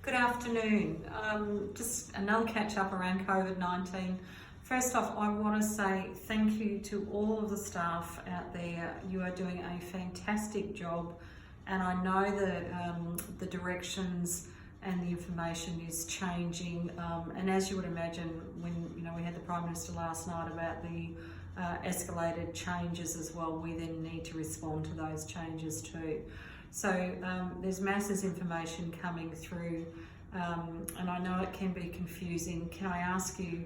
Good afternoon. Just another catch up around COVID-19. First off, I want to say thank you to all of the staff out there. You are doing a fantastic job, and I know that the directions and the information is changing. And as you would imagine, when we had the Prime Minister last night about the escalated changes as well, we then need to respond to those changes too. So there's massive information coming through, and I know it can be confusing. Can I ask you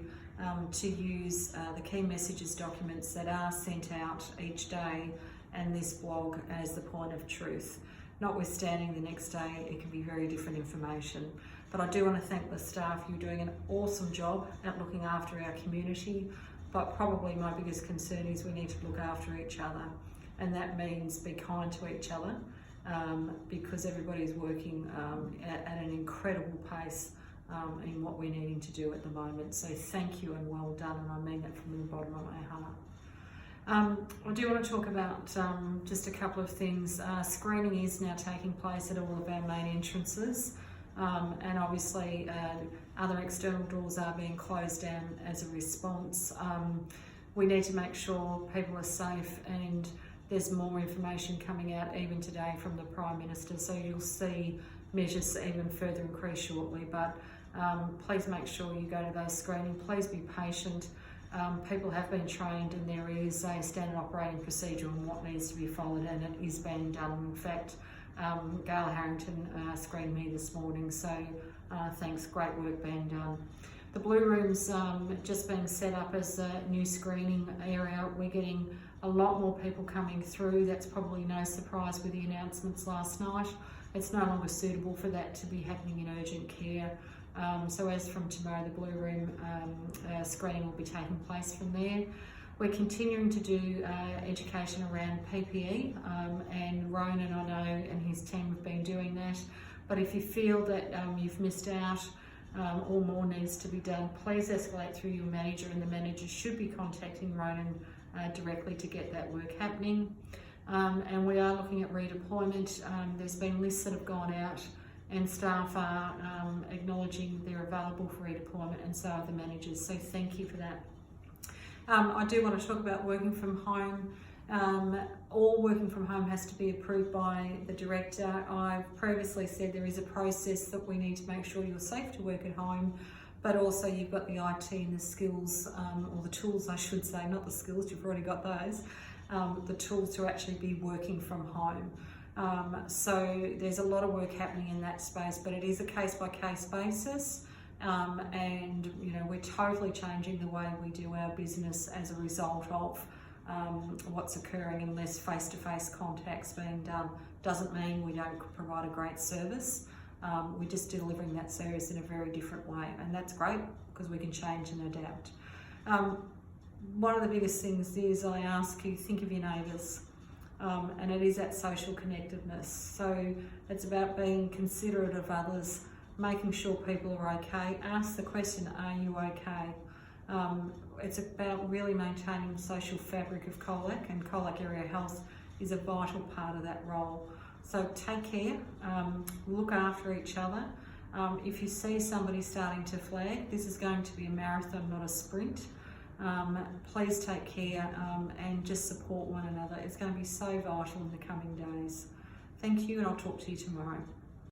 to use the key messages documents that are sent out each day and this blog as the point of truth? Notwithstanding the next day, it can be very different information. But I do want to thank the staff. You're doing an awesome job at looking after our community, but probably my biggest concern is we need to look after each other, and that means be kind to each other. Because everybody's working at an incredible pace in what we're needing to do at the moment. So thank you and well done, and I mean that from the bottom of my heart. I do want to talk about just a couple of things. Screening is now taking place at all of our main entrances, and obviously other external doors are being closed down as a response. We need to make sure people are safe, and there's more information coming out even today from the Prime Minister, so you'll see measures even further increase shortly. But please make sure you go to those screening. Please be patient. People have been trained, and there is a standard operating procedure on what needs to be followed, and it is being done. In fact, Gail Harrington screened me this morning, so thanks, great work being done. The Blue Room's just being set up as a new screening area. We're getting a lot more people coming through. That's probably no surprise with the announcements last night. It's no longer suitable for that to be happening in urgent care. So as from tomorrow, the Blue Room screening will be taking place from there. We're continuing to do education around PPE, and Ronan, I know, and his team have been doing that. But if you feel that you've missed out, or more needs to be done, please escalate through your manager, and the manager should be contacting Ronan directly to get that work happening. And we are looking at redeployment. There's been lists that have gone out, and staff are acknowledging they're available for redeployment, and so are the managers, so thank you for that. I do want to talk about working from home. All working from home has to be approved by the director. I've previously said there is a process that we need to make sure you're safe to work at home, but also you've got the IT and the skills, or the tools I should say, not the skills, you've already got those, the tools to actually be working from home. So there's a lot of work happening in that space, but it is a case-by-case basis. And we're totally changing the way we do our business as a result of what's occurring, and less face-to-face contacts being done. Doesn't mean we don't provide a great service. We're just delivering that service in a very different way, and that's great because we can change and adapt. One of the biggest things is I ask you, think of your neighbours, and it is that social connectedness. So it's about being considerate of others, making sure people are okay. Ask the question, are you okay? It's about really maintaining the social fabric of Colac, and Colac Area Health is a vital part of that role. So take care, look after each other. If you see somebody starting to flag, this is going to be a marathon, not a sprint. Please take care and just support one another. It's going to be so vital in the coming days. Thank you, and I'll talk to you tomorrow.